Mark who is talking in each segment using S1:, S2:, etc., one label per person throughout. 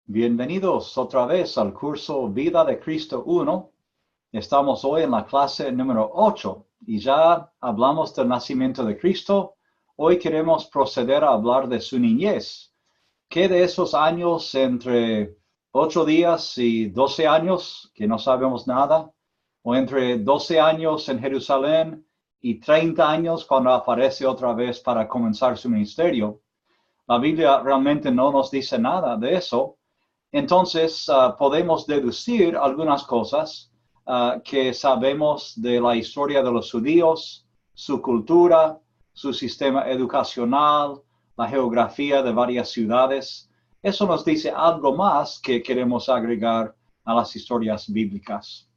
S1: Bienvenidos otra vez al curso Vida de Cristo 1. Estamos hoy en la clase número 8 y ya hablamos del nacimiento de Cristo. Hoy queremos proceder a hablar de su niñez. ¿Qué de esos años entre 8 días y 12 años que no sabemos nada? ¿O entre 12 años en Jerusalén y 30 años cuando aparece otra vez para comenzar su ministerio? La Biblia realmente no nos dice nada de eso. Entonces, podemos deducir algunas cosas que sabemos de la historia de los judíos, su cultura, su sistema educacional, la geografía de varias ciudades. Eso nos dice algo más que queremos agregar a las historias bíblicas.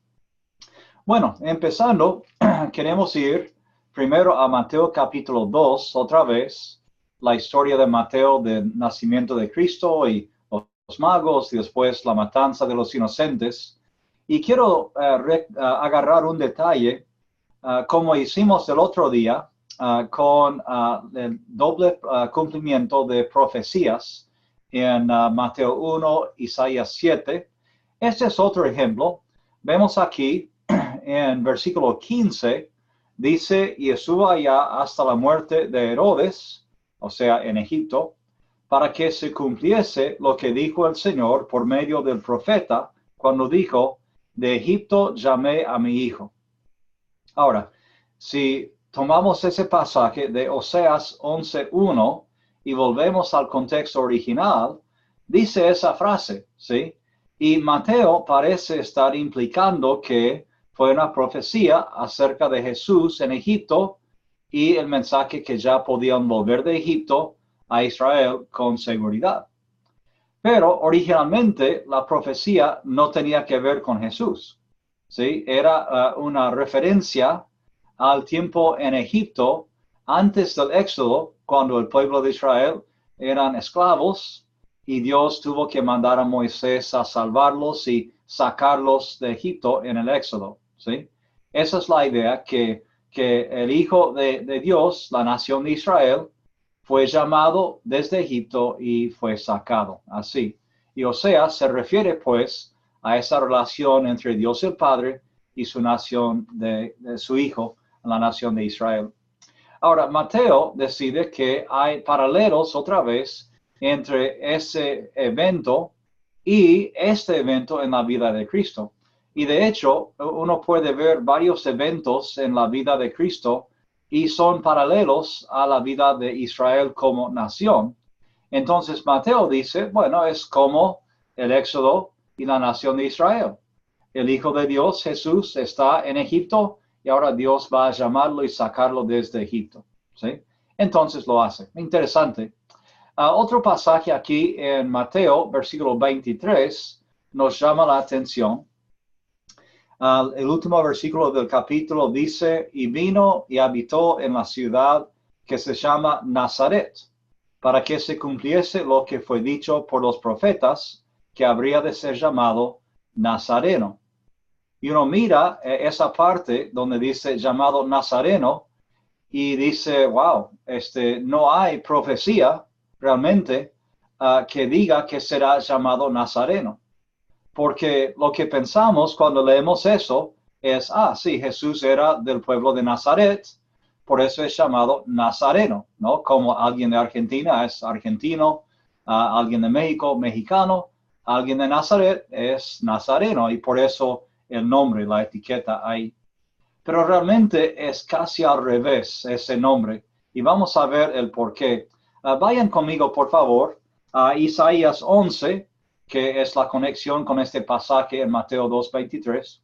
S1: Bueno, empezando, queremos ir primero a Mateo capítulo 2, otra vez, la historia de Mateo del nacimiento de Cristo y los magos y después la matanza de los inocentes. Y quiero agarrar un detalle, como hicimos el otro día, con el doble cumplimiento de profecías en Mateo 1, Isaías 7. Este es otro ejemplo. Vemos aquí en versículo 15, dice, y estuvo allá hasta la muerte de Herodes, o sea, en Egipto, para que se cumpliese lo que dijo el Señor por medio del profeta, cuando dijo, de Egipto llamé a mi hijo. Ahora, si tomamos ese pasaje de Oseas 11:1 y volvemos al contexto original, dice esa frase, ¿sí? Y Mateo parece estar implicando que fue una profecía acerca de Jesús en Egipto y el mensaje que ya podían volver de Egipto a Israel con seguridad. Pero originalmente la profecía no tenía que ver con Jesús, ¿sí? Era una referencia al tiempo en Egipto antes del Éxodo, cuando el pueblo de Israel eran esclavos y Dios tuvo que mandar a Moisés a salvarlos y sacarlos de Egipto en el Éxodo, ¿sí? Esa es la idea que el Hijo de Dios, la nación de Israel, fue llamado desde Egipto y fue sacado, así. Y Oseas se refiere pues a esa relación entre Dios el Padre y su nación, de su Hijo, la nación de Israel. Ahora, Mateo decide que hay paralelos otra vez entre ese evento y este evento en la vida de Cristo. Y de hecho, uno puede ver varios eventos en la vida de Cristo y son paralelos a la vida de Israel como nación. Entonces Mateo dice, bueno, es como el Éxodo y la nación de Israel. El Hijo de Dios, Jesús, está en Egipto y ahora Dios va a llamarlo y sacarlo desde Egipto, ¿sí? Entonces lo hace. Interesante. Otro pasaje aquí en Mateo, versículo 23, nos llama la atención. El último versículo del capítulo dice, y vino y habitó en la ciudad que se llama Nazaret, para que se cumpliese lo que fue dicho por los profetas, que habría de ser llamado Nazareno. Y uno mira esa parte donde dice llamado Nazareno y dice, wow, no hay profecía realmente que diga que será llamado Nazareno. Porque lo que pensamos cuando leemos eso es, sí, Jesús era del pueblo de Nazaret, por eso es llamado Nazareno, ¿no? Como alguien de Argentina es argentino, alguien de México, mexicano, alguien de Nazaret es nazareno, y por eso el nombre, la etiqueta ahí. Pero realmente es casi al revés ese nombre, y vamos a ver el por qué. Vayan conmigo, por favor, a Isaías 11, que es la conexión con este pasaje en Mateo 2:23.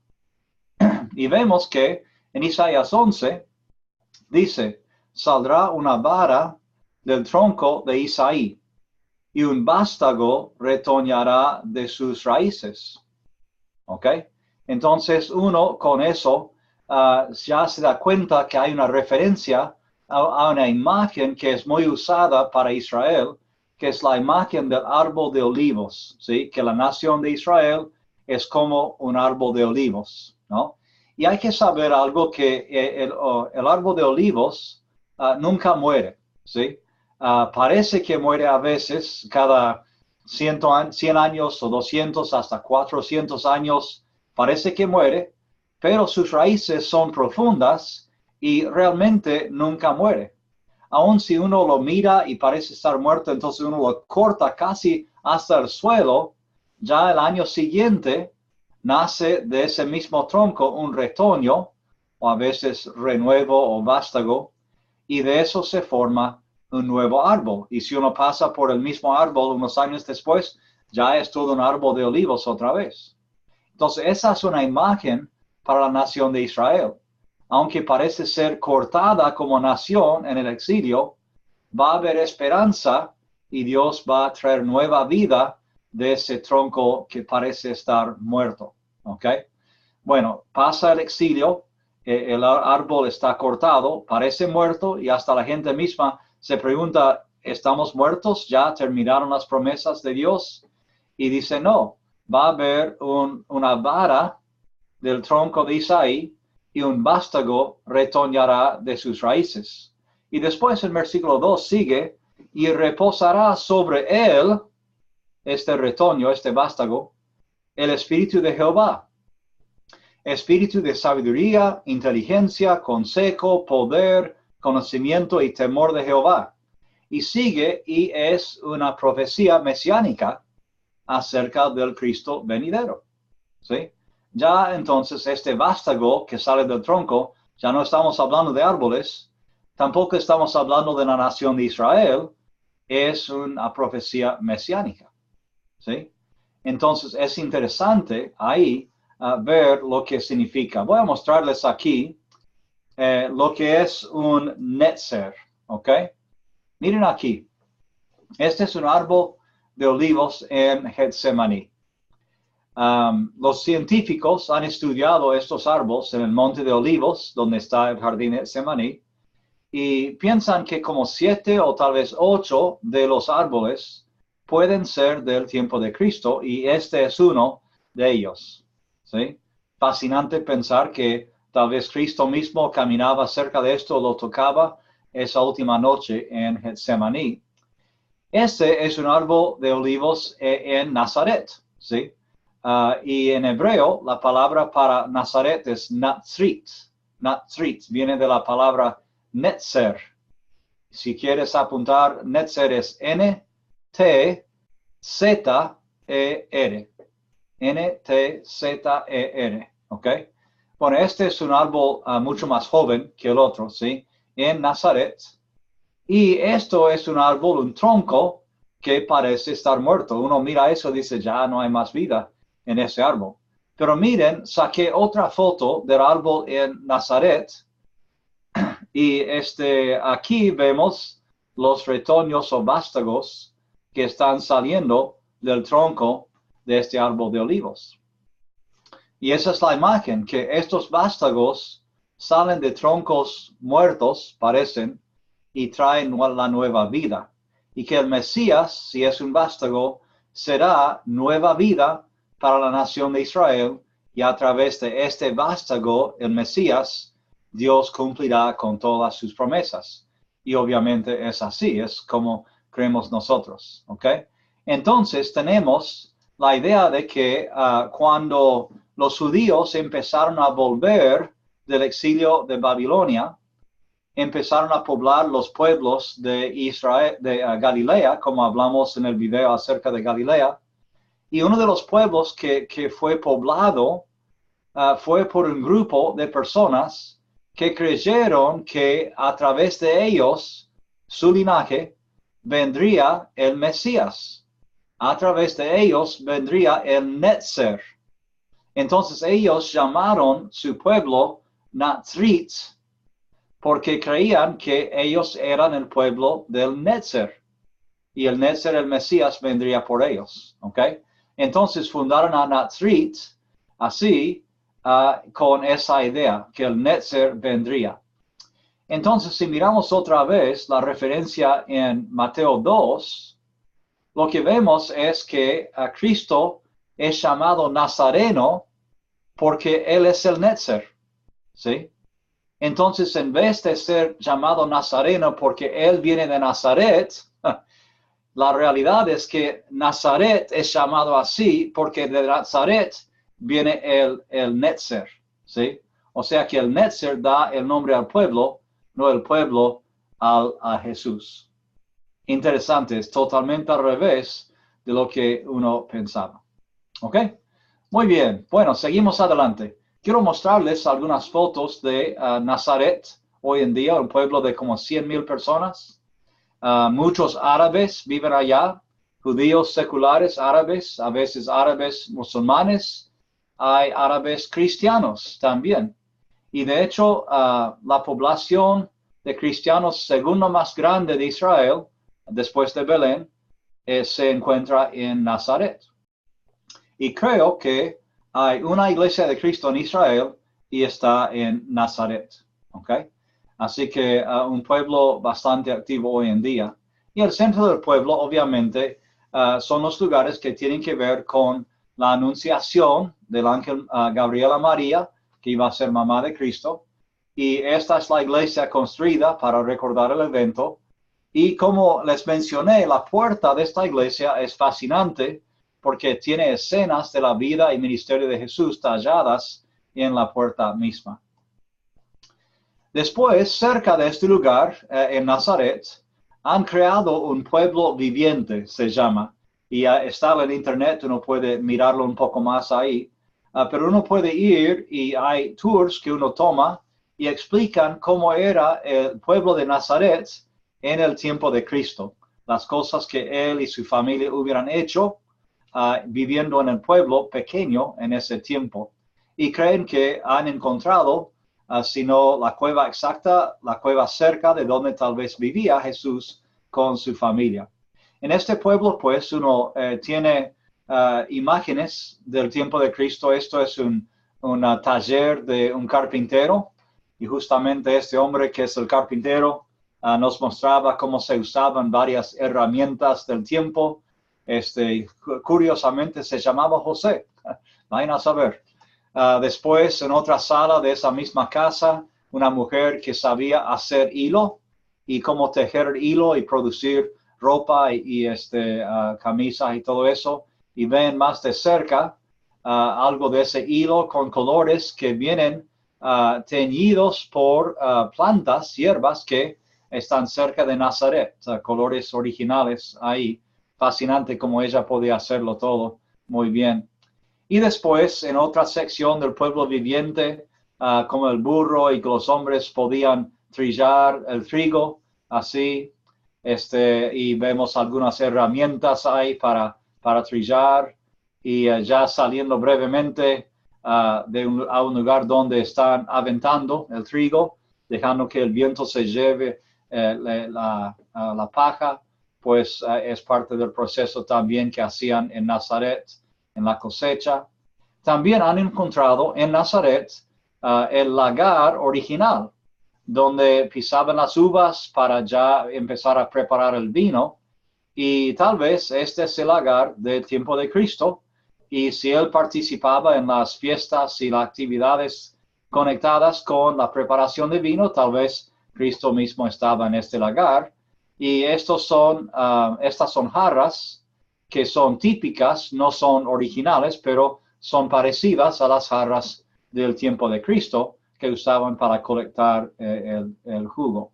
S1: Y vemos que en Isaías 11 dice, saldrá una vara del tronco de Isaí, y un vástago retoñará de sus raíces. ¿Ok? Entonces uno con eso ya se da cuenta que hay una referencia a una imagen que es muy usada para Israel, que es la imagen del árbol de olivos, ¿sí? Que la nación de Israel es como un árbol de olivos, ¿no? Y hay que saber algo, que el árbol de olivos nunca muere, ¿sí? Parece que muere a veces, cada 100 años o 200 hasta 400 años, parece que muere, pero sus raíces son profundas y realmente nunca muere. Aun si uno lo mira y parece estar muerto, entonces uno lo corta casi hasta el suelo, ya el año siguiente nace de ese mismo tronco un retoño, o a veces renuevo o vástago, y de eso se forma un nuevo árbol. Y si uno pasa por el mismo árbol unos años después, ya es todo un árbol de olivos otra vez. Entonces, esa es una imagen para la nación de Israel. Aunque parece ser cortada como nación en el exilio, va a haber esperanza y Dios va a traer nueva vida de ese tronco que parece estar muerto. ¿Ok? Bueno, pasa el exilio, el árbol está cortado, parece muerto y hasta la gente misma se pregunta, ¿estamos muertos? ¿Ya terminaron las promesas de Dios? Y dice, no, va a haber una vara del tronco de Isaí y un vástago retoñará de sus raíces. Y después el versículo 2 sigue, y reposará sobre él, este retoño, este vástago, el espíritu de Jehová. Espíritu de sabiduría, inteligencia, consejo, poder, conocimiento y temor de Jehová. Y sigue, y es una profecía mesiánica acerca del Cristo venidero. ¿Sí? Ya entonces este vástago que sale del tronco, ya no estamos hablando de árboles, tampoco estamos hablando de la nación de Israel, es una profecía mesiánica. ¿Sí? Entonces es interesante ahí ver lo que significa. Voy a mostrarles aquí lo que es un netzer, ¿ok? Miren aquí, este es un árbol de olivos en Getsemaní. Los científicos han estudiado estos árboles en el Monte de Olivos, donde está el jardín de Getsemaní, y piensan que como 7 o tal vez 8 de los árboles pueden ser del tiempo de Cristo, y este es uno de ellos. ¿Sí? Fascinante pensar que tal vez Cristo mismo caminaba cerca de esto, lo tocaba esa última noche en Getsemaní. Este es un árbol de olivos en Nazaret, ¿sí? Y en hebreo la palabra para Nazaret es Natzrit. Natzrit viene de la palabra netzer. Si quieres apuntar, netzer es N-T-Z-E-R. N-T-Z-E-R, ¿ok? Bueno, este es un árbol mucho más joven que el otro, ¿sí? En Nazaret. Y esto es un árbol, un tronco que parece estar muerto. Uno mira eso y dice, ya no hay más vida en ese árbol. Pero miren, saqué otra foto del árbol en Nazaret y aquí vemos los retoños o vástagos que están saliendo del tronco de este árbol de olivos. Y esa es la imagen, que estos vástagos salen de troncos muertos, parecen, y traen la nueva vida. Y que el Mesías, si es un vástago, será nueva vida para la nación de Israel, y a través de este vástago, el Mesías, Dios cumplirá con todas sus promesas. Y obviamente es así, es como creemos nosotros. ¿Ok? Entonces tenemos la idea de que cuando los judíos empezaron a volver del exilio de Babilonia, empezaron a poblar los pueblos de Israel, de Galilea, como hablamos en el video acerca de Galilea. Y uno de los pueblos que fue poblado fue por un grupo de personas que creyeron que a través de ellos, su linaje, vendría el Mesías. A través de ellos vendría el netzer. Entonces ellos llamaron su pueblo Natzrit, porque creían que ellos eran el pueblo del netzer. Y el netzer, el Mesías, vendría por ellos. ¿Ok? Entonces fundaron a Natzrit así, con esa idea, que el netzer vendría. Entonces, si miramos otra vez la referencia en Mateo 2, lo que vemos es que a Cristo es llamado Nazareno porque Él es el netzer, ¿sí? Entonces, en vez de ser llamado Nazareno porque Él viene de Nazaret, La realidad es que Nazaret es llamado así porque de Nazaret viene el Netzer, ¿sí? O sea que el Netzer da el nombre al pueblo, no el pueblo a Jesús. Interesante, es totalmente al revés de lo que uno pensaba. ¿Ok? Muy bien, bueno, seguimos adelante. Quiero mostrarles algunas fotos de Nazaret hoy en día, un pueblo de como 100,000 personas. Muchos árabes viven allá, judíos seculares árabes, a veces árabes musulmanes, hay árabes cristianos también. Y de hecho, la población de cristianos segundo más grande de Israel, después de Belén, se encuentra en Nazaret. Y creo que hay una iglesia de Cristo en Israel y está en Nazaret. ¿Ok? Así que un pueblo bastante activo hoy en día. Y el centro del pueblo, obviamente, son los lugares que tienen que ver con la anunciación del ángel Gabriel a María, que iba a ser mamá de Cristo. Y esta es la iglesia construida para recordar el evento. Y como les mencioné, la puerta de esta iglesia es fascinante porque tiene escenas de la vida y ministerio de Jesús talladas en la puerta misma. Después, cerca de este lugar, en Nazaret, han creado un pueblo viviente, se llama, y está en internet, uno puede mirarlo un poco más ahí, pero uno puede ir y hay tours que uno toma y explican cómo era el pueblo de Nazaret en el tiempo de Cristo, las cosas que él y su familia hubieran hecho viviendo en el pueblo pequeño en ese tiempo. Y creen que han encontrado sino la cueva exacta, la cueva cerca de donde tal vez vivía Jesús con su familia. En este pueblo, pues, uno tiene imágenes del tiempo de Cristo. Esto es un taller de un carpintero, y justamente este hombre que es el carpintero nos mostraba cómo se usaban varias herramientas del tiempo. Curiosamente se llamaba José, vayan a saber. Después, en otra sala de esa misma casa, una mujer que sabía hacer hilo y cómo tejer hilo y producir ropa y camisas y todo eso. Y ven más de cerca algo de ese hilo con colores que vienen teñidos por plantas, hierbas que están cerca de Nazaret, colores originales ahí. Fascinante como ella podía hacerlo todo muy bien. Y después, en otra sección del pueblo viviente, como el burro y que los hombres podían trillar el trigo, así, y vemos algunas herramientas ahí para trillar, y ya saliendo brevemente a un lugar donde están aventando el trigo, dejando que el viento se lleve la paja, pues es parte del proceso también que hacían en Nazaret, en la cosecha. También han encontrado en Nazaret el lagar original, donde pisaban las uvas para ya empezar a preparar el vino, y tal vez este es el lagar del tiempo de Cristo, y si él participaba en las fiestas y las actividades conectadas con la preparación de vino, tal vez Cristo mismo estaba en este lagar. Y estas son jarras que son típicas, no son originales, pero son parecidas a las jarras del tiempo de Cristo que usaban para colectar el jugo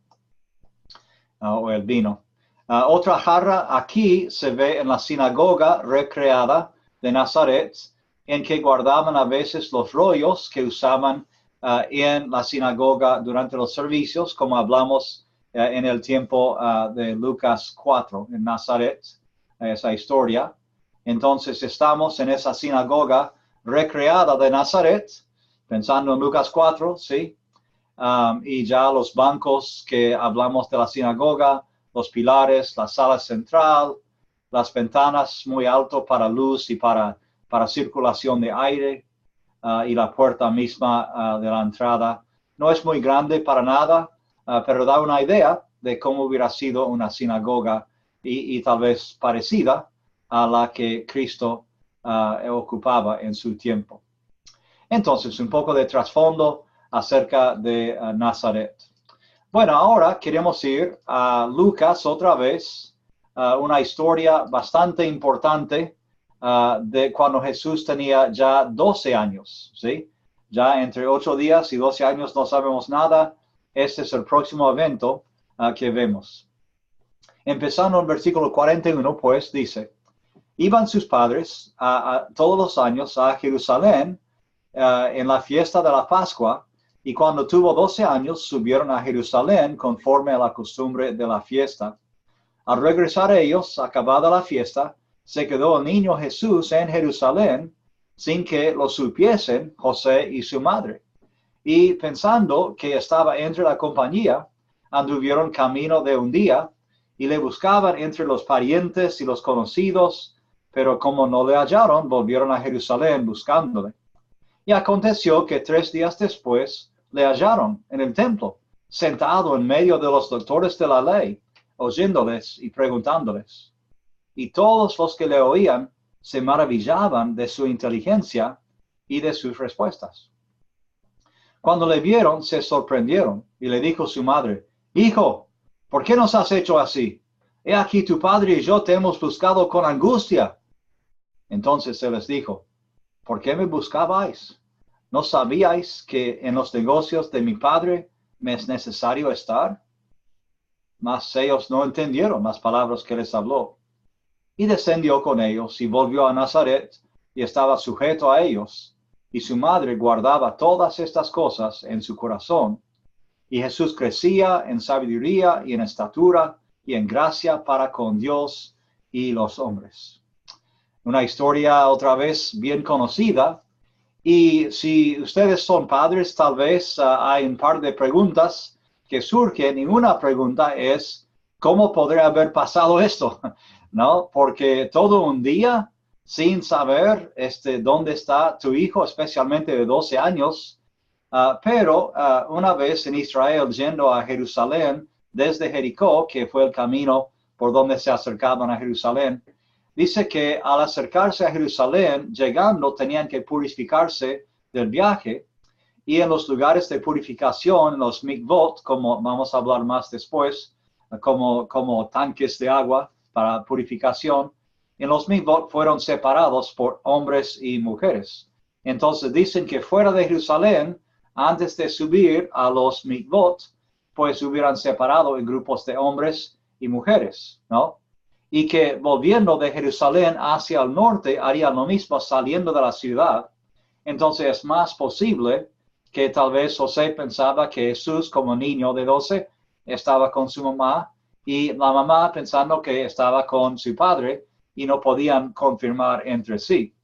S1: o el vino. Otra jarra aquí se ve en la sinagoga recreada de Nazaret, en que guardaban a veces los rollos que usaban en la sinagoga durante los servicios, como hablamos en el tiempo de Lucas 4 en Nazaret, esa historia. Entonces estamos en esa sinagoga recreada de Nazaret, pensando en Lucas 4, ¿sí? Y ya los bancos que hablamos de la sinagoga, los pilares, la sala central, las ventanas muy alto para luz y para circulación de aire, y la puerta misma de la entrada. No es muy grande para nada, pero da una idea de cómo hubiera sido una sinagoga y tal vez parecida a la que Cristo ocupaba en su tiempo. Entonces, un poco de trasfondo acerca de Nazaret. Bueno, ahora queremos ir a Lucas otra vez, una historia bastante importante de cuando Jesús tenía ya 12 años, ¿sí? Ya entre 8 días y 12 años no sabemos nada. Este es el próximo evento que vemos. Empezando en versículo 41, pues dice, iban sus padres todos los años a Jerusalén en la fiesta de la Pascua, y cuando tuvo 12 años subieron a Jerusalén conforme a la costumbre de la fiesta. Al regresar ellos, acabada la fiesta, se quedó el niño Jesús en Jerusalén sin que lo supiesen José y su madre. Y pensando que estaba entre la compañía, anduvieron camino de un día y le buscaban entre los parientes y los conocidos, pero como no le hallaron, volvieron a Jerusalén buscándole. Y aconteció que 3 días después le hallaron en el templo, sentado en medio de los doctores de la ley, oyéndoles y preguntándoles. Y todos los que le oían se maravillaban de su inteligencia y de sus respuestas. Cuando le vieron, se sorprendieron, y le dijo su madre, Hijo, ¿por qué nos has hecho así? He aquí tu padre y yo te hemos buscado con angustia. Entonces se les dijo, ¿por qué me buscabais? ¿No sabíais que en los negocios de mi padre me es necesario estar? Mas ellos no entendieron las palabras que les habló. Y descendió con ellos y volvió a Nazaret y estaba sujeto a ellos. Y su madre guardaba todas estas cosas en su corazón. Y Jesús crecía en sabiduría y en estatura y en gracia para con Dios y los hombres. Una historia otra vez bien conocida. Y si ustedes son padres, tal vez hay un par de preguntas que surgen. Y una pregunta es, ¿cómo podría haber pasado esto? ¿No? Porque todo un día sin saber dónde está tu hijo, especialmente de 12 años, pero una vez en Israel, yendo a Jerusalén desde Jericó, que fue el camino por donde se acercaban a Jerusalén, dice que al acercarse a Jerusalén, llegando, tenían que purificarse del viaje, y en los lugares de purificación, los mikvot, como vamos a hablar más después, como tanques de agua para purificación, en los mikvot fueron separados por hombres y mujeres. Entonces dicen que fuera de Jerusalén, antes de subir a los mikvot, pues hubieran separado en grupos de hombres y mujeres, ¿no? Y que volviendo de Jerusalén hacia el norte harían lo mismo saliendo de la ciudad. Entonces es más posible que tal vez José pensaba que Jesús, como niño de 12, estaba con su mamá, y la mamá pensando que estaba con su padre, y no podían confirmar entre sí.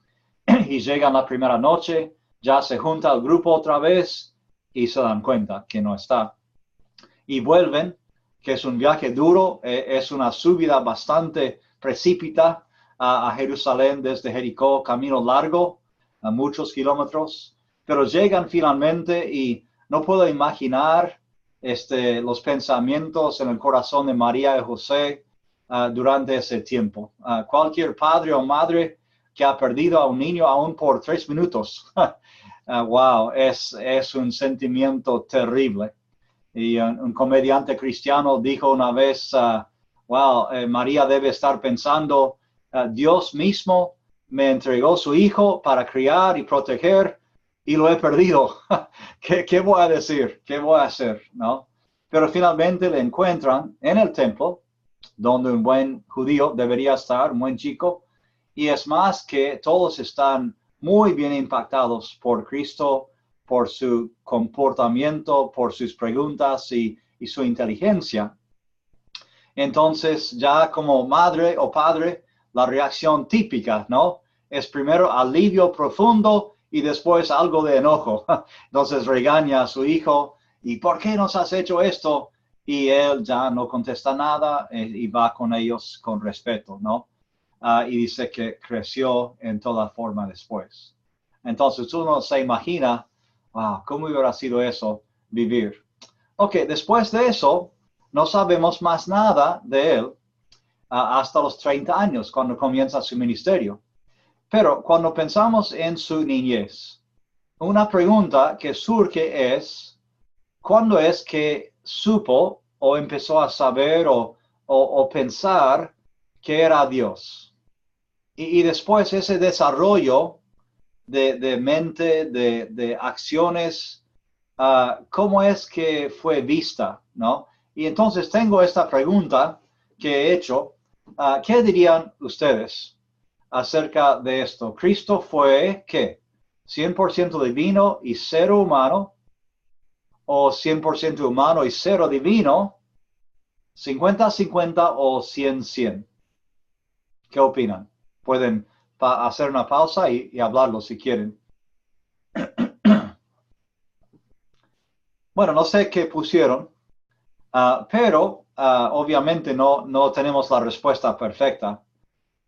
S1: Y llegan la primera noche, ya se junta el grupo otra vez, y se dan cuenta que no está. Y vuelven, que es un viaje duro, es una subida bastante precipita a Jerusalén desde Jericó, camino largo, a muchos kilómetros, pero llegan finalmente y no puedo imaginar los pensamientos en el corazón de María y José durante ese tiempo. Cualquier padre o madre que ha perdido a un niño aún por 3 minutos, wow, es un sentimiento terrible. Y un comediante cristiano dijo una vez, María debe estar pensando, Dios mismo me entregó su hijo para criar y proteger y lo he perdido. ¿Qué voy a decir? ¿Qué voy a hacer? ¿No? Pero finalmente le encuentran en el templo, donde un buen judío debería estar, un buen chico, y es más que todos están muy bien impactados por Cristo, por su comportamiento, por sus preguntas y su inteligencia. Entonces, ya como madre o padre, la reacción típica, ¿no? Es primero alivio profundo y después algo de enojo. Entonces regaña a su hijo, ¿y por qué nos has hecho esto? Y él ya no contesta nada y va con ellos con respeto, ¿no? Y dice que creció en toda forma después. Entonces uno se imagina, wow, ¿cómo hubiera sido eso, vivir? Ok, después de eso, no sabemos más nada de él hasta los 30 años, cuando comienza su ministerio. Pero cuando pensamos en su niñez, una pregunta que surge es, ¿cuándo es que supo o empezó a saber o pensar que era Dios. Y después ese desarrollo de mente, de acciones, ¿cómo es que fue vista? ¿No? Y entonces tengo esta pregunta que he hecho. ¿Qué dirían ustedes acerca de esto? ¿Cristo fue qué? ¿100% divino y cero humano? ¿O 100% humano y cero divino? ¿50-50 o 100-100? ¿Qué opinan? Pueden hacer una pausa y hablarlo si quieren. Bueno, no sé qué pusieron, pero obviamente no tenemos la respuesta perfecta.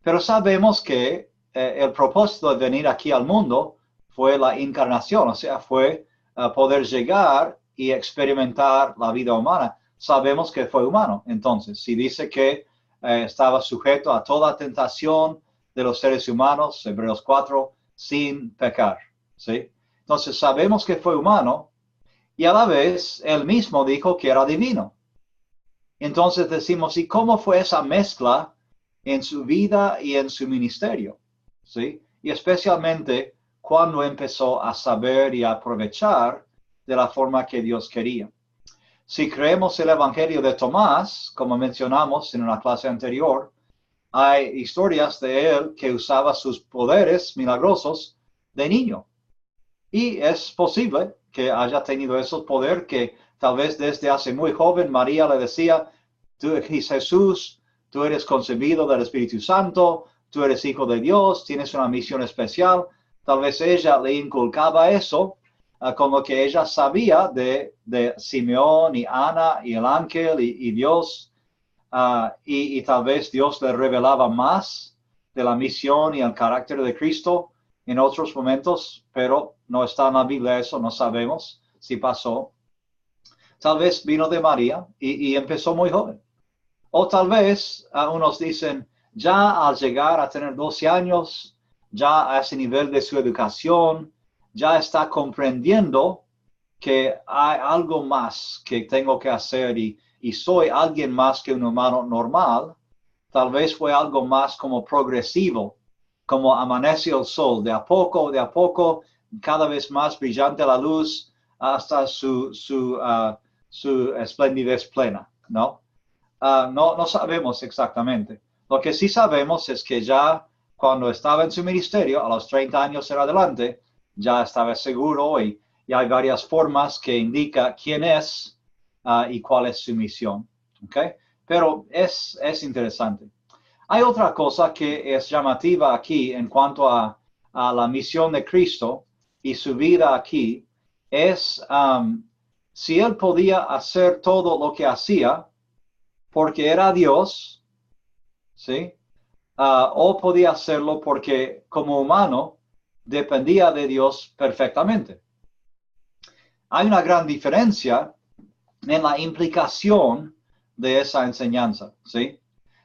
S1: Pero sabemos que el propósito de venir aquí al mundo fue la encarnación, o sea, fue poder llegar y experimentar la vida humana. Sabemos que fue humano. Entonces, si dice que estaba sujeto a toda tentación de los seres humanos, Hebreos 4, sin pecar, ¿sí? Entonces, sabemos que fue humano y a la vez él mismo dijo que era divino. Entonces decimos, ¿y cómo fue esa mezcla en su vida y en su ministerio? ¿Sí? Y especialmente cuando empezó a saber y a aprovechar de la forma que Dios quería. Si creemos el Evangelio de Tomás, como mencionamos en una clase anterior, hay historias de él que usaba sus poderes milagrosos de niño. Y es posible que haya tenido esos poderes que tal vez desde hace muy joven María le decía, tú Jesús, tú eres concebido del Espíritu Santo, tú eres hijo de Dios, tienes una misión especial. Tal vez ella le inculcaba eso, con lo que ella sabía de Simeón y Ana y el ángel y Dios. Y tal vez Dios le revelaba más de la misión y el carácter de Cristo en otros momentos, pero no está en la Biblia eso, no sabemos si pasó. Tal vez vino de María y empezó muy joven. O tal vez unos dicen, ya al llegar a tener 12 años, ya a ese nivel de su educación, ya está comprendiendo que hay algo más que tengo que hacer y soy alguien más que un humano normal. Tal vez fue algo más como progresivo, como amanece el sol, de a poco, cada vez más brillante la luz hasta su esplendidez plena, ¿no? No sabemos exactamente. Lo que sí sabemos es que ya cuando estaba en su ministerio, a los 30 años en adelante, ya estaba seguro y hay varias formas que indica quién es y cuál es su misión. ¿Okay? Pero es interesante. Hay otra cosa que es llamativa aquí en cuanto a la misión de Cristo y su vida aquí, es si él podía hacer todo lo que hacía, porque era Dios, ¿sí? O podía hacerlo porque como humano dependía de Dios perfectamente. Hay una gran diferencia en la implicación de esa enseñanza, ¿sí?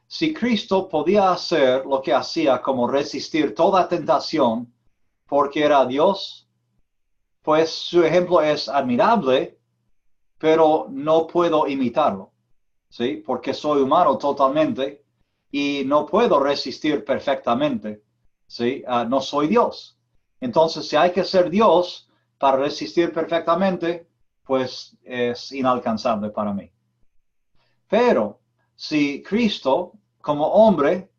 S1: Si Cristo podía hacer lo que hacía como resistir toda tentación porque era Dios, pues su ejemplo es admirable, pero no puedo imitarlo. ¿Sí? Porque soy humano totalmente y no puedo resistir perfectamente, ¿sí? No soy Dios. Entonces, si hay que ser Dios para resistir perfectamente, pues es inalcanzable para mí. Pero si Cristo, como hombre,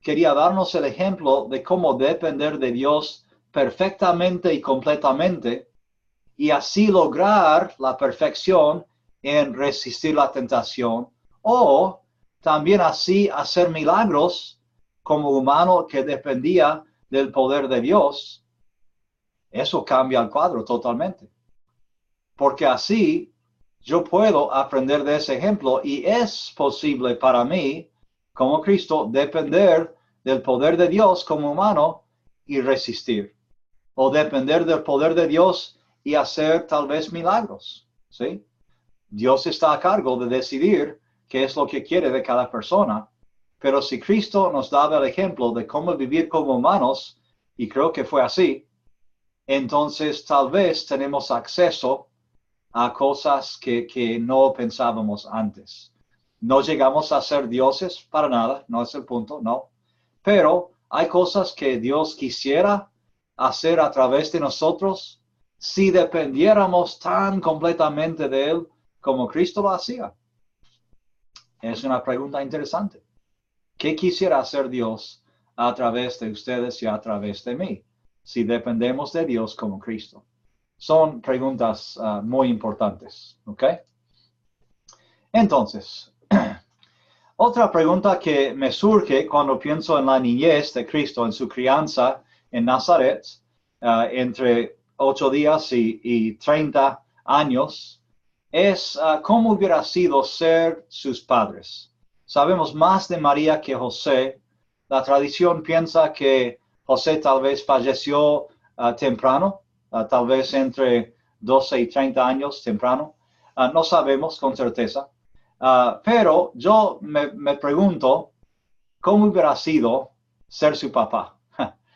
S1: quería darnos el ejemplo de cómo depender de Dios perfectamente y completamente, y así lograr la perfección en resistir la tentación, o también así hacer milagros como humano que dependía del poder de Dios, eso cambia el cuadro totalmente. Porque así yo puedo aprender de ese ejemplo y es posible para mí, como Cristo, depender del poder de Dios como humano y resistir. O depender del poder de Dios y hacer tal vez milagros, ¿sí? Dios está a cargo de decidir qué es lo que quiere de cada persona, pero si Cristo nos daba el ejemplo de cómo vivir como humanos, y creo que fue así, entonces tal vez tenemos acceso a cosas que no pensábamos antes. No llegamos a ser dioses para nada, no es el punto, no. Pero hay cosas que Dios quisiera hacer a través de nosotros si dependiéramos tan completamente de Él como Cristo lo hacía. Es una pregunta interesante. ¿Qué quisiera hacer Dios a través de ustedes y a través de mí si dependemos de Dios como Cristo? Son preguntas muy importantes, ¿ok? Entonces, otra pregunta que me surge cuando pienso en la niñez de Cristo, en su crianza en Nazaret, entre 8 días y 30 años, es cómo hubiera sido ser sus padres. Sabemos más de María que José. La tradición piensa que José tal vez falleció temprano, tal vez entre 12 y 30 años temprano. No sabemos con certeza. Pero yo me pregunto, ¿cómo hubiera sido ser su papá?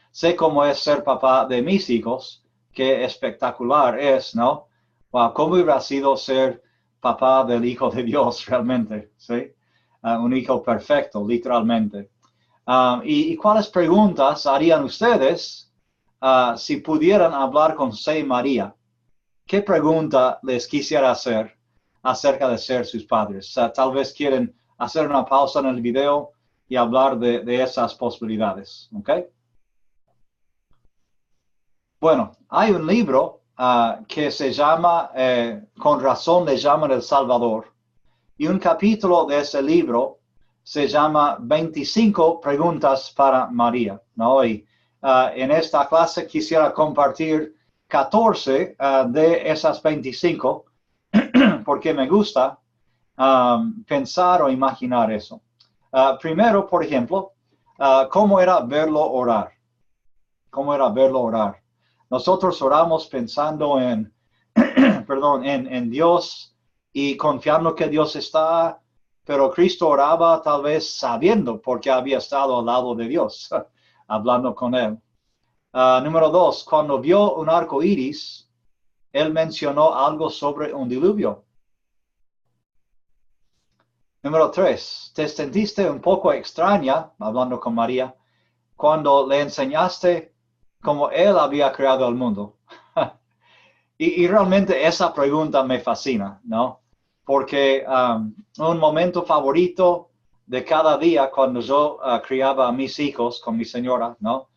S1: Sé cómo es ser papá de mis hijos, qué espectacular es, ¿no? Wow, ¿cómo hubiera sido ser papá del Hijo de Dios realmente? ¿Sí? Un hijo perfecto, literalmente. ¿Y cuáles preguntas harían ustedes si pudieran hablar con José y María? ¿Qué pregunta les quisiera hacer acerca de ser sus padres? Tal vez quieren hacer una pausa en el video y hablar de esas posibilidades, ¿ok? Bueno, hay un libro que se llama, con razón le llaman El Salvador, y un capítulo de ese libro se llama 25 preguntas para María, ¿no? Y en esta clase quisiera compartir 14 de esas 25 porque me gusta pensar o imaginar eso. Primero, por ejemplo, ¿cómo era verlo orar? ¿Cómo era verlo orar? Nosotros oramos pensando en, perdón, en Dios y confiando que Dios está, pero Cristo oraba tal vez sabiendo porque había estado al lado de Dios, hablando con Él. Número 2, cuando vio un arco iris, Él mencionó algo sobre un diluvio. Número 3, te sentiste un poco extraña, hablando con María, cuando le enseñaste cómo Él había creado el mundo. y realmente esa pregunta me fascina, ¿no? Porque un momento favorito de cada día cuando yo criaba a mis hijos con mi señora, ¿no?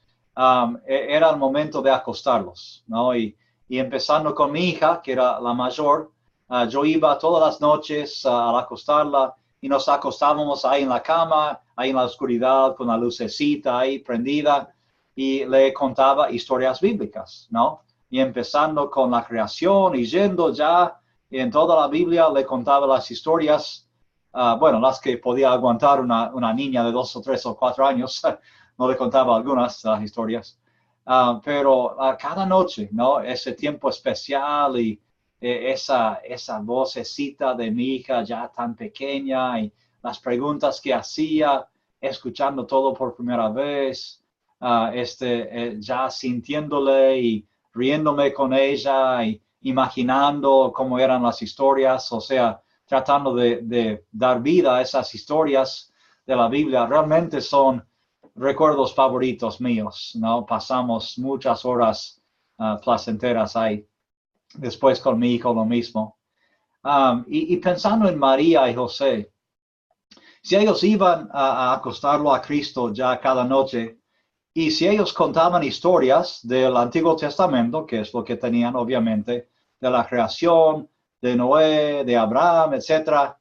S1: Era el momento de acostarlos, ¿no? Y empezando con mi hija, que era la mayor, yo iba todas las noches a acostarla y nos acostábamos ahí en la cama, ahí en la oscuridad, con la lucecita ahí prendida, y le contaba historias bíblicas, ¿no? Y empezando con la creación y yendo ya en toda la Biblia, le contaba las historias, bueno, las que podía aguantar una niña de 2 o 3 o 4 años, no le contaba algunas de las historias, pero cada noche, ¿no? Ese tiempo especial y esa vocecita de mi hija ya tan pequeña y las preguntas que hacía, escuchando todo por primera vez, ya sintiéndole y riéndome con ella y imaginando cómo eran las historias, o sea, tratando de dar vida a esas historias de la Biblia. Realmente son recuerdos favoritos míos, ¿no? Pasamos muchas horas placenteras ahí. Después con mi hijo lo mismo. Y pensando en María y José, si ellos iban a acostarlo a Cristo ya cada noche, y si ellos contaban historias del Antiguo Testamento, que es lo que tenían obviamente, de la creación, de Noé, de Abraham, etc.,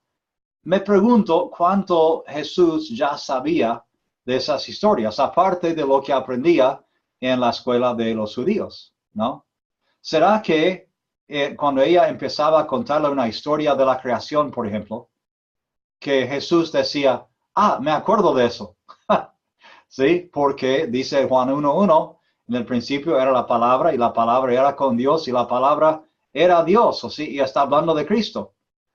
S1: me pregunto cuánto Jesús ya sabía de esas historias, aparte de lo que aprendía en la escuela de los judíos, ¿no? ¿Será que cuando ella empezaba a contarle una historia de la creación, por ejemplo, que Jesús decía, me acuerdo de eso? Sí, porque dice Juan 1:1, en el principio era la palabra y la palabra era con Dios y la palabra era Dios, ¿o sí? Y está hablando de Cristo.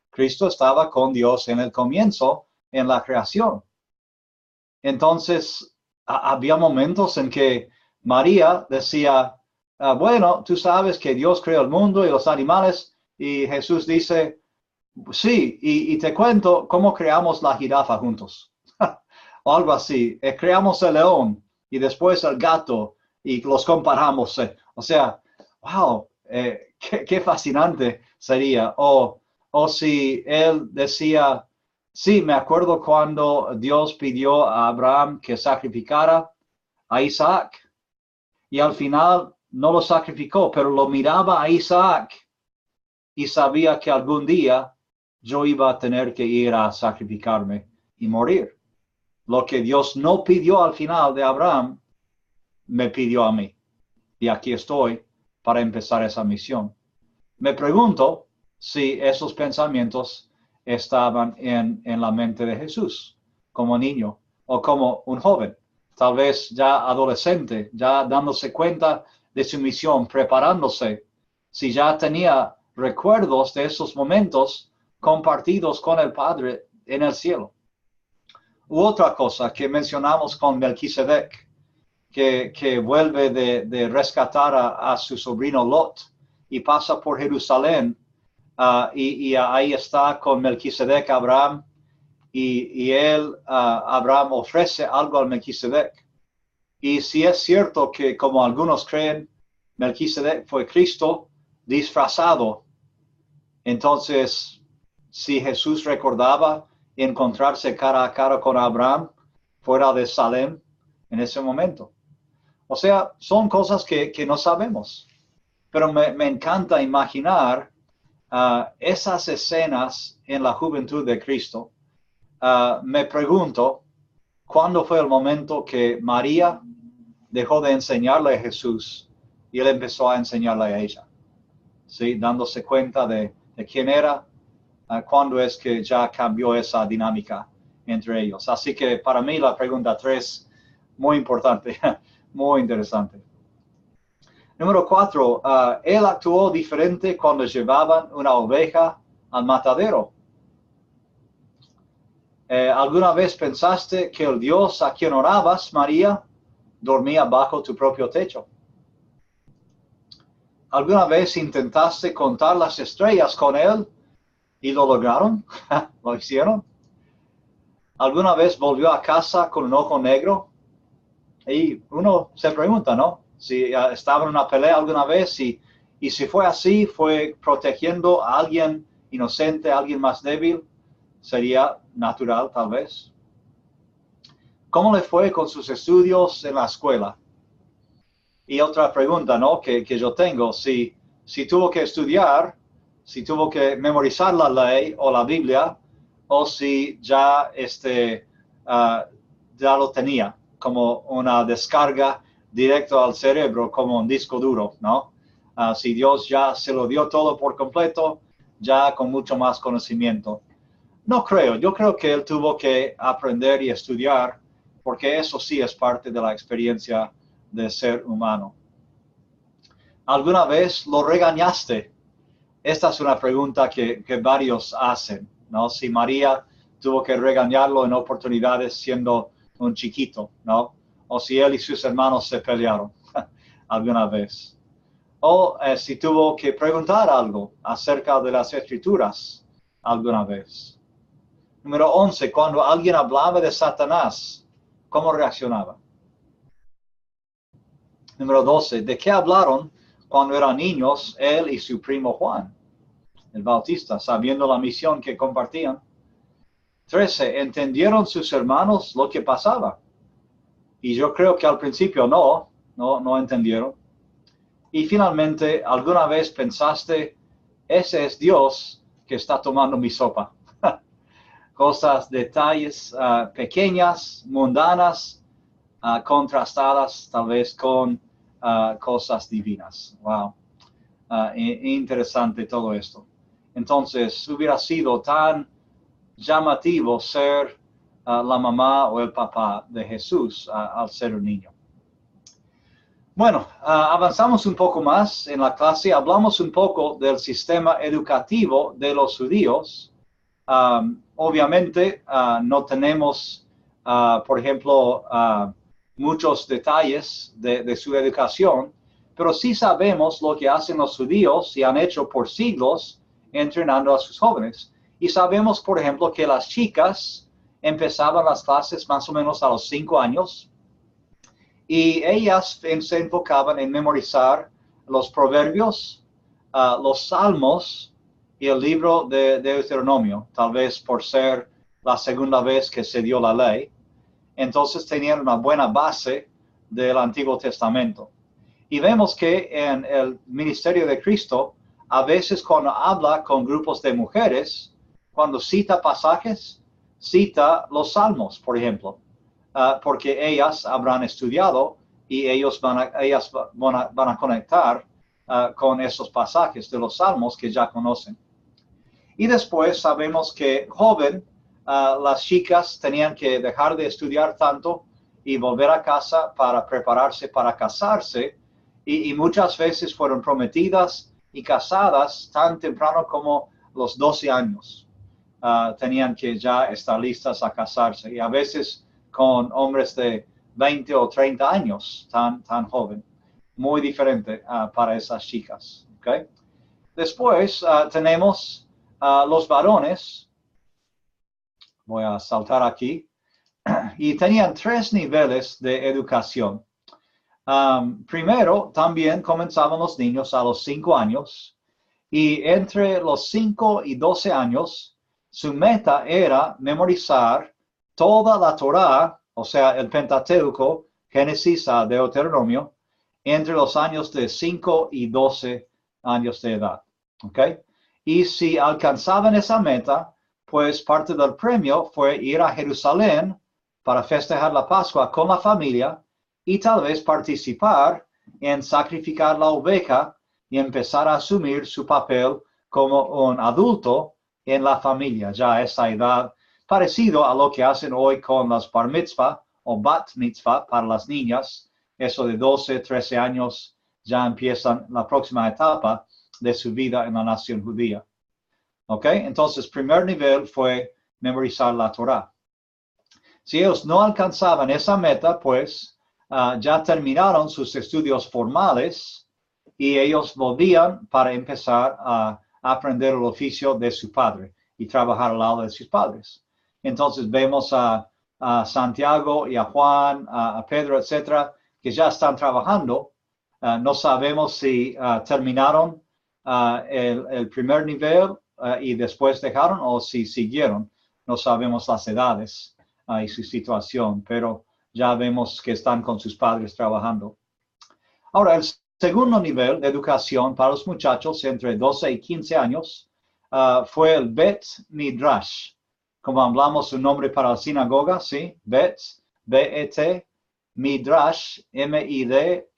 S1: Cristo estaba con Dios en el comienzo, en la creación. Entonces, había momentos en que María decía, bueno, tú sabes que Dios creó el mundo y los animales, y Jesús dice, Sí, y te cuento cómo creamos la jirafa juntos. O algo así. Creamos el león y después el gato y los comparamos. O sea, wow, qué fascinante sería. O si él decía, sí, me acuerdo cuando Dios pidió a Abraham que sacrificara a Isaac y al final no lo sacrificó, pero lo miraba a Isaac y sabía que algún día yo iba a tener que ir a sacrificarme y morir. Lo que Dios no pidió al final de Abraham, me pidió a mí. Y aquí estoy para empezar esa misión. Me pregunto si esos pensamientos estaban en la mente de Jesús como niño o como un joven, tal vez ya adolescente, ya dándose cuenta de su misión, preparándose, si ya tenía recuerdos de esos momentos compartidos con el Padre en el cielo. U otra cosa que mencionamos con Melquisedec, que vuelve de rescatar a su sobrino Lot y pasa por Jerusalén, y ahí está con Melquisedec Abraham, y él, Abraham, ofrece algo al Melquisedec. Y si es cierto que, como algunos creen, Melquisedec fue Cristo disfrazado, entonces, si Jesús recordaba encontrarse cara a cara con Abraham fuera de Salem en ese momento. O sea, son cosas que no sabemos, pero me encanta imaginar esas escenas en la juventud de Cristo. Me pregunto, ¿cuándo fue el momento que María dejó de enseñarle a Jesús y él empezó a enseñarle a ella? ¿Sí? Dándose cuenta de quién era, cuándo es que ya cambió esa dinámica entre ellos. Así que para mí la pregunta 3, muy importante, muy interesante. Número 4, él actuó diferente cuando llevaban una oveja al matadero. ¿Alguna vez pensaste que el Dios a quien orabas, María, dormía bajo tu propio techo? ¿Alguna vez intentaste contar las estrellas con él y lo lograron? ¿Lo hicieron? ¿Alguna vez volvió a casa con un ojo negro? Y uno se pregunta, ¿no? Si estaba en una pelea alguna vez y si fue así, fue protegiendo a alguien inocente, a alguien más débil, sería natural tal vez. ¿Cómo le fue con sus estudios en la escuela? Y otra pregunta, ¿no? Que yo tengo, si tuvo que estudiar, si tuvo que memorizar la ley o la Biblia, o si ya, ya lo tenía como una descarga directo al cerebro, como un disco duro, ¿no? Si Dios ya se lo dio todo por completo, ya con mucho más conocimiento. No creo, yo creo que él tuvo que aprender y estudiar, porque eso sí es parte de la experiencia de ser humano. ¿Alguna vez lo regañaste? Esta es una pregunta que varios hacen, ¿no? Si María tuvo que regañarlo en oportunidades siendo un chiquito, ¿no? O si él y sus hermanos se pelearon alguna vez. O si tuvo que preguntar algo acerca de las escrituras alguna vez. Número 11, cuando alguien hablaba de Satanás, ¿cómo reaccionaba? Número 12, ¿de qué hablaron cuando eran niños él y su primo Juan, el Bautista, sabiendo la misión que compartían? 13, ¿entendieron sus hermanos lo que pasaba? Y yo creo que al principio no entendieron. Y finalmente, ¿alguna vez pensaste, ese es Dios que está tomando mi sopa? Cosas, detalles pequeñas, mundanas, contrastadas tal vez con cosas divinas. Wow. Interesante todo esto. Entonces, hubiera sido tan llamativo ser la mamá o el papá de Jesús al ser un niño. Bueno, avanzamos un poco más en la clase. Hablamos un poco del sistema educativo de los judíos. Obviamente no tenemos, por ejemplo, muchos detalles de su educación, pero sí sabemos lo que hacen los judíos y han hecho por siglos entrenando a sus jóvenes. Y sabemos, por ejemplo, que las chicas empezaban las clases más o menos a los 5 años y ellas se enfocaban en memorizar los proverbios, los salmos y el libro de Deuteronomio, tal vez por ser la segunda vez que se dio la ley. Entonces tenían una buena base del Antiguo Testamento. Y vemos que en el ministerio de Cristo, a veces cuando habla con grupos de mujeres, cuando cita pasajes, cita los salmos, por ejemplo, porque ellas habrán estudiado y ellas van a conectar con esos pasajes de los salmos que ya conocen. Y después sabemos que las chicas tenían que dejar de estudiar tanto y volver a casa para prepararse para casarse, y muchas veces fueron prometidas y casadas tan temprano como los 12 años. Tenían que ya estar listas a casarse, y a veces con hombres de 20 o 30 años, tan joven. Muy diferente para esas chicas. ¿Okay? Después tenemos los varones. Voy a saltar aquí. Y tenían 3 niveles de educación. Primero, también comenzaban los niños a los 5 años, y entre los 5 y 12 años, su meta era memorizar toda la Torá, o sea, el Pentateuco, Génesis a Deuteronomio, entre los años de 5 y 12 años de edad. ¿Okay? Y si alcanzaban esa meta, pues parte del premio fue ir a Jerusalén para festejar la Pascua con la familia y tal vez participar en sacrificar la oveja y empezar a asumir su papel como un adulto en la familia, ya a esa edad, parecido a lo que hacen hoy con las bar mitzvah o bat mitzvah para las niñas. Eso de 12, 13 años ya empiezan la próxima etapa de su vida en la nación judía. ¿Ok? Entonces, primer nivel fue memorizar la Torá. Si ellos no alcanzaban esa meta, pues ya terminaron sus estudios formales y ellos volvían para empezar a aprender el oficio de su padre y trabajar al lado de sus padres. Entonces vemos a Santiago y a Juan, a Pedro, etcétera, que ya están trabajando. No sabemos si terminaron el primer nivel y después dejaron, o si siguieron. No sabemos las edades y su situación, pero ya vemos que están con sus padres trabajando. Ahora, el segundo nivel de educación para los muchachos entre 12 y 15 años fue el Bet Midrash. Como hablamos, un nombre para la sinagoga, ¿sí? Bet, B-E-T, Midrash, M-I-D-R-A-S-H,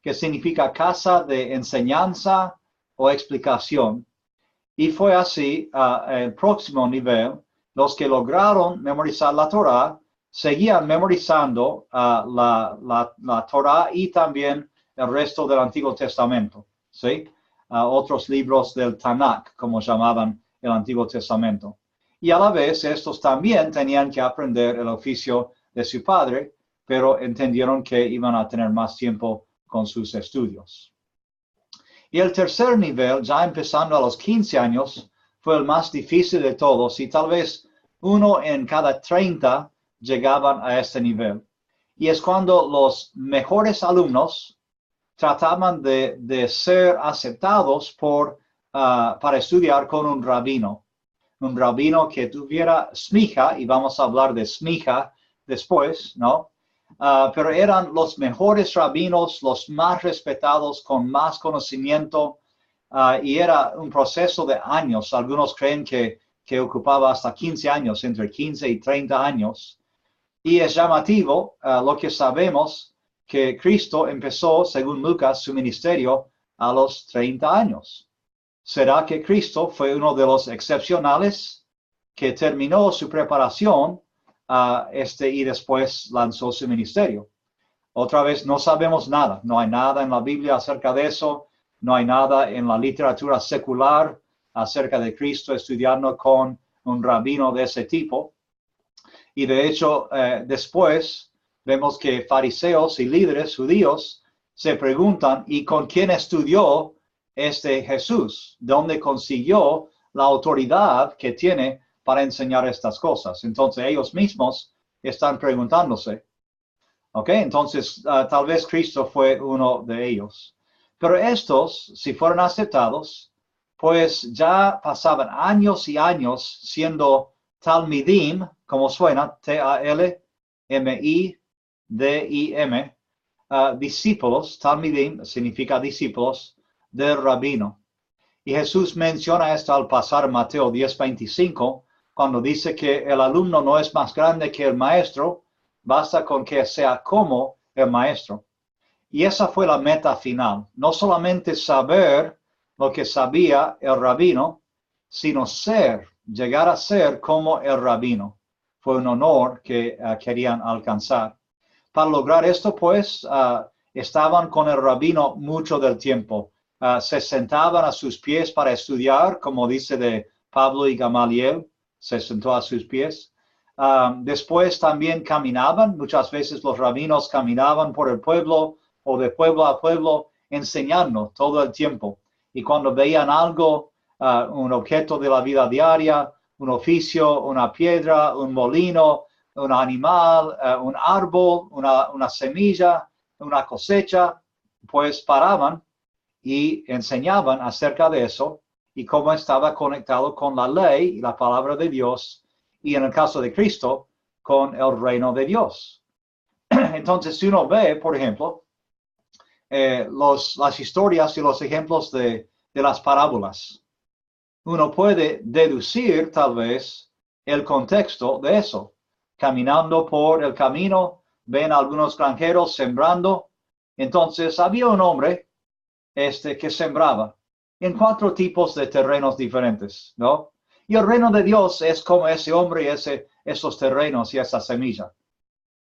S1: que significa casa de enseñanza o explicación. Y fue así el próximo nivel. Los que lograron memorizar la Torá seguían memorizando la Torá y también el resto del Antiguo Testamento, ¿sí? Otros libros del Tanakh, como llamaban el Antiguo Testamento. Y a la vez, estos también tenían que aprender el oficio de su padre, pero entendieron que iban a tener más tiempo con sus estudios. Y el tercer nivel, ya empezando a los 15 años, fue el más difícil de todos, y tal vez 1 en cada 30 llegaban a este nivel. Y es cuando los mejores alumnos trataban de ser aceptados para estudiar con un rabino que tuviera smicha, y vamos a hablar de smicha después, ¿no? Pero eran los mejores rabinos, los más respetados, con más conocimiento, y era un proceso de años. Algunos creen que ocupaba hasta 15 años, entre 15 y 30 años. Y es llamativo lo que sabemos, que Cristo empezó, según Lucas, su ministerio a los 30 años. ¿Será que Cristo fue uno de los excepcionales que terminó su preparación y después lanzó su ministerio? Otra vez, no sabemos nada. No hay nada en la Biblia acerca de eso. No hay nada en la literatura secular acerca de Cristo estudiando con un rabino de ese tipo. Y de hecho, después vemos que fariseos y líderes judíos se preguntan, ¿y con quién estudió este Jesús? ¿Dónde consiguió la autoridad que tiene para enseñar estas cosas. Entonces ellos mismos están preguntándose, ¿ok? Entonces tal vez Cristo fue uno de ellos. Pero estos, si fueron aceptados, pues ya pasaban años y años siendo talmidim, como suena, T-A-L-M-I-D-I-M, discípulos, talmidim significa discípulos del rabino. Y Jesús menciona esto al pasar Mateo 10:25, cuando dice que el alumno no es más grande que el maestro, basta con que sea como el maestro. Y esa fue la meta final, no solamente saber lo que sabía el rabino, sino llegar a ser como el rabino. Fue un honor que querían alcanzar. Para lograr esto, pues, estaban con el rabino mucho del tiempo. Se sentaban a sus pies para estudiar, como dice de Pablo y Gamaliel, se sentó a sus pies. Después también caminaban, muchas veces los rabinos caminaban por el pueblo o de pueblo a pueblo enseñando todo el tiempo. Y cuando veían algo, un objeto de la vida diaria, un oficio, una piedra, un molino, un animal, un árbol, una semilla, una cosecha, pues paraban y enseñaban acerca de eso y cómo estaba conectado con la ley y la palabra de Dios y en el caso de Cristo, con el reino de Dios. Entonces, si uno ve, por ejemplo, las historias y los ejemplos de las parábolas, uno puede deducir tal vez el contexto de eso. Caminando por el camino, ven algunos granjeros sembrando. Entonces había un hombre que sembraba en 4 tipos de terrenos diferentes, ¿no? Y el reino de Dios es como ese hombre y esos terrenos y esa semilla.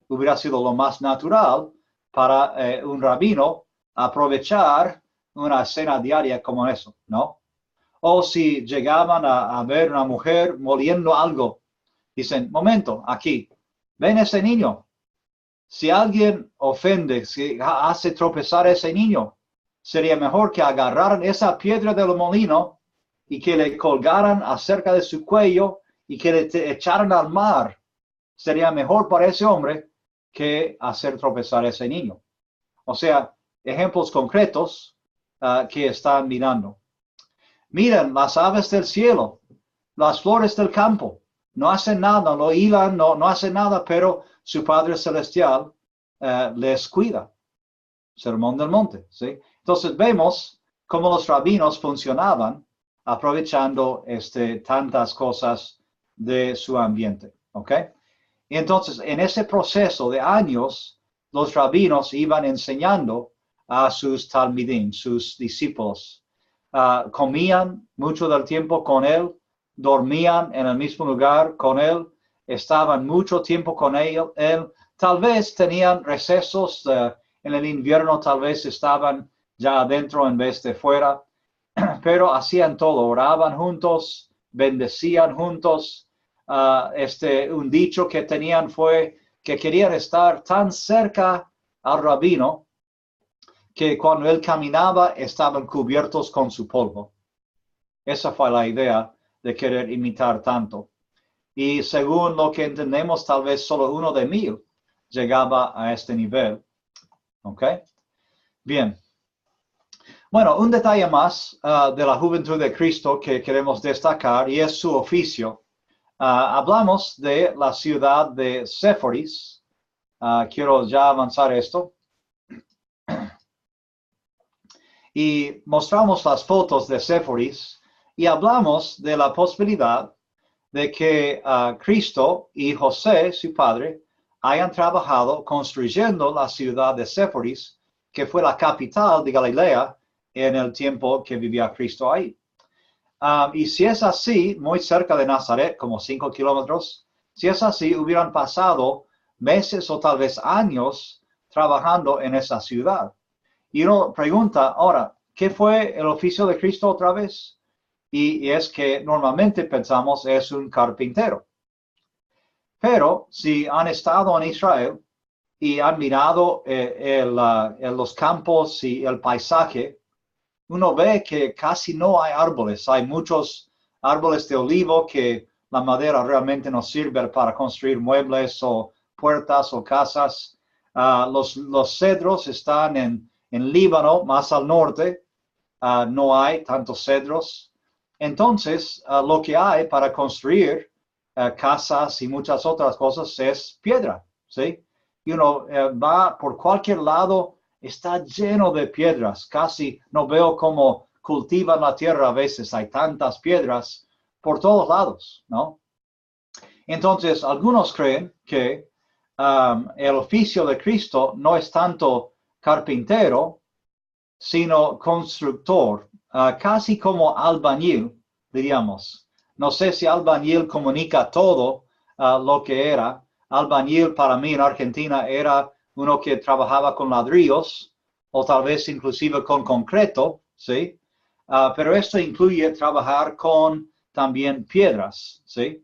S1: Hubiera sido lo más natural para un rabino aprovechar una cena diaria como eso, ¿no? O si llegaban a ver una mujer moliendo algo, dicen, momento, aquí, ven ese niño. Si alguien ofende, si hace tropezar a ese niño, sería mejor que agarraran esa piedra del molino y que le colgaran acerca de su cuello y que le echaran al mar. Sería mejor para ese hombre que hacer tropezar a ese niño. O sea, ejemplos concretos que están mirando. Miren las aves del cielo, las flores del campo. No hacen nada, no hilan, no hacen nada, pero su Padre Celestial les cuida. Sermón del Monte, ¿sí? Entonces vemos cómo los rabinos funcionaban aprovechando tantas cosas de su ambiente, ¿ok? Y entonces en ese proceso de años, los rabinos iban enseñando a sus talmidim, sus discípulos. Comían mucho del tiempo con él, dormían en el mismo lugar con él, estaban mucho tiempo con él. Tal vez tenían recesos en el invierno, tal vez estaban ya adentro en vez de fuera, pero hacían todo, oraban juntos, bendecían juntos. Un dicho que tenían fue que querían estar tan cerca al rabino que cuando él caminaba estaban cubiertos con su polvo. Esa fue la idea de querer imitar tanto. Y según lo que entendemos, tal vez solo 1 de 1000 llegaba a este nivel. ¿Ok? Bien. Bueno, un detalle más de la juventud de Cristo que queremos destacar y es su oficio. Hablamos de la ciudad de Séforis. Quiero ya avanzar esto. Y mostramos las fotos de Séforis y hablamos de la posibilidad de que Cristo y José, su padre, hayan trabajado construyendo la ciudad de Séforis, que fue la capital de Galilea en el tiempo que vivía Cristo ahí. Y si es así, muy cerca de Nazaret, como 5 kilómetros, si es así, hubieran pasado meses o tal vez años trabajando en esa ciudad. Y uno pregunta, ahora, ¿qué fue el oficio de Cristo otra vez? Y es que normalmente pensamos es un carpintero. Pero si han estado en Israel y han mirado los campos y el paisaje, uno ve que casi no hay árboles, hay muchos árboles de olivo que la madera realmente no sirve para construir muebles o puertas o casas. Los cedros están en Líbano, más al norte. No hay tantos cedros. Entonces, lo que hay para construir casas y muchas otras cosas es piedra, ¿sí? Y uno va por cualquier lado, está lleno de piedras. Casi no veo cómo cultivan la tierra a veces. Hay tantas piedras por todos lados, ¿no? Entonces, algunos creen que el oficio de Cristo no es tanto carpintero, sino constructor, casi como albañil, diríamos. No sé si albañil comunica todo lo que era. Albañil para mí en Argentina era uno que trabajaba con ladrillos o tal vez inclusive con concreto, ¿sí? Pero esto incluye trabajar con también piedras, ¿sí?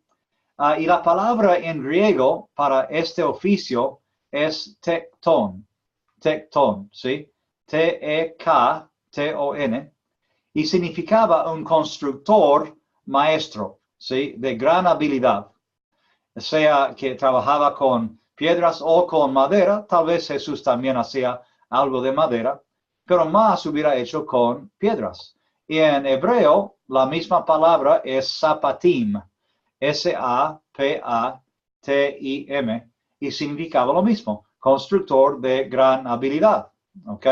S1: Y la palabra en griego para este oficio es tectón, ¿sí? Tekton, y significaba un constructor maestro, ¿sí? De gran habilidad, sea que trabajaba con piedras o con madera. Tal vez Jesús también hacía algo de madera, pero más hubiera hecho con piedras. Y en hebreo, la misma palabra es sapatim, S-A-P-A-T-I-M, y significaba lo mismo, constructor de gran habilidad, ¿ok?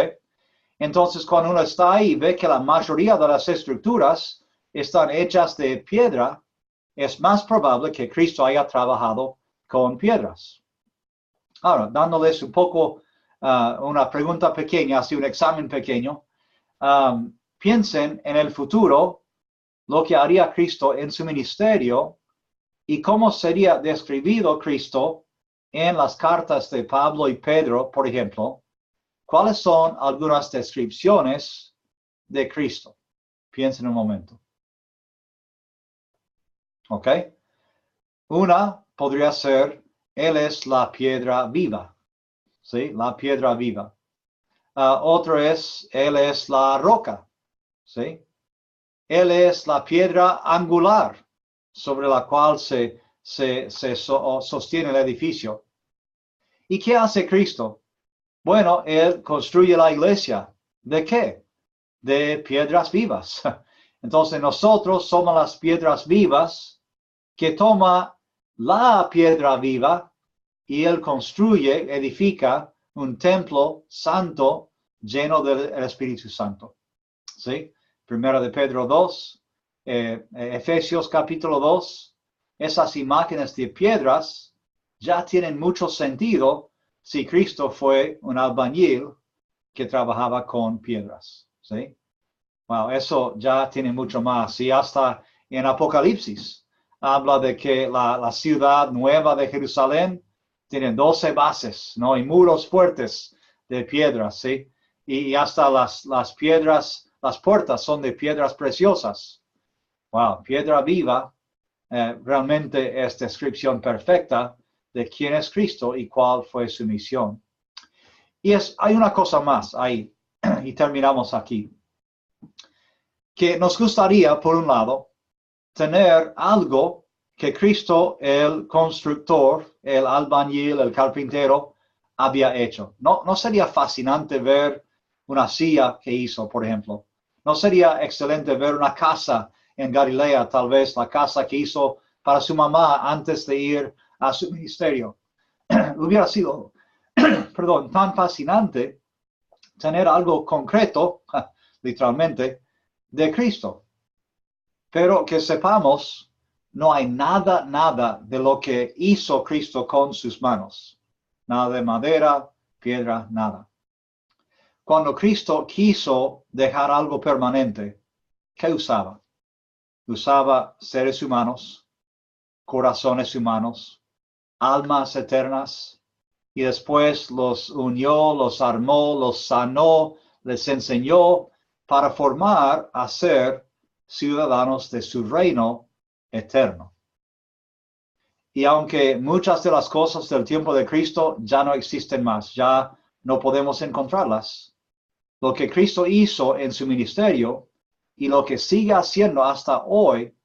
S1: Entonces, cuando uno está ahí y ve que la mayoría de las estructuras están hechas de piedra, es más probable que Cristo haya trabajado con piedras. Ahora, dándoles un poco una pregunta pequeña, así un examen pequeño, piensen en el futuro, lo que haría Cristo en su ministerio y cómo sería describido Cristo en las cartas de Pablo y Pedro, por ejemplo. ¿Cuáles son algunas descripciones de Cristo? Piensen un momento. ¿Ok? Una podría ser, Él es la piedra viva. ¿Sí? La piedra viva. Otro es, Él es la roca. ¿Sí? Él es la piedra angular sobre la cual se sostiene el edificio. ¿Y qué hace Cristo? Bueno, Él construye la iglesia. ¿De qué? De piedras vivas. Entonces nosotros somos las piedras vivas que toma la piedra viva y Él construye, edifica un templo santo lleno del Espíritu Santo. ¿Sí? Primera de Pedro 2, Efesios capítulo 2, esas imágenes de piedras ya tienen mucho sentido si Cristo fue un albañil que trabajaba con piedras. ¿Sí? Wow, eso ya tiene mucho más. Y hasta en Apocalipsis habla de que la ciudad nueva de Jerusalén tiene 12 bases, ¿no? Y muros fuertes de piedras, ¿sí? Y hasta las piedras, las puertas son de piedras preciosas. Wow, piedra viva realmente es descripción perfecta de quién es Cristo y cuál fue su misión. Y hay una cosa más ahí, y terminamos aquí. Que nos gustaría, por un lado, tener algo que Cristo, el constructor, el albañil, el carpintero, había hecho. ¿No sería fascinante ver una silla que hizo, por ejemplo? ¿No sería excelente ver una casa en Galilea, tal vez la casa que hizo para su mamá antes de ir a su ministerio? Hubiera sido, perdón, tan fascinante tener algo concreto, literalmente, de Cristo. Pero que sepamos, no hay nada de lo que hizo Cristo con sus manos. Nada de madera, piedra, nada. Cuando Cristo quiso dejar algo permanente, ¿qué usaba? Usaba seres humanos, corazones humanos, almas eternas, y después los unió, los armó, los sanó, les enseñó para formar a ser ciudadanos de su reino eterno. Y aunque muchas de las cosas del tiempo de Cristo ya no existen más, ya no podemos encontrarlas, lo que Cristo hizo en su ministerio y lo que sigue haciendo hasta hoy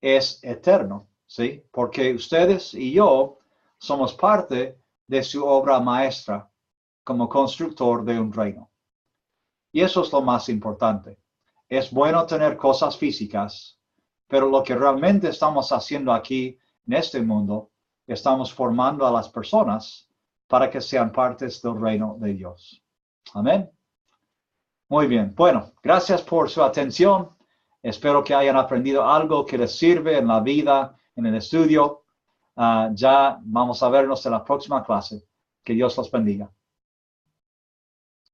S1: es eterno, ¿sí? Porque ustedes y yo somos parte de su obra maestra como constructor de un reino. Y eso es lo más importante. Es bueno tener cosas físicas, pero lo que realmente estamos haciendo aquí en este mundo, estamos formando a las personas para que sean partes del reino de Dios. Amén. Muy bien. Bueno, gracias por su atención. Espero que hayan aprendido algo que les sirve en la vida, en el estudio. Ya vamos a vernos en la próxima clase. Que Dios los bendiga.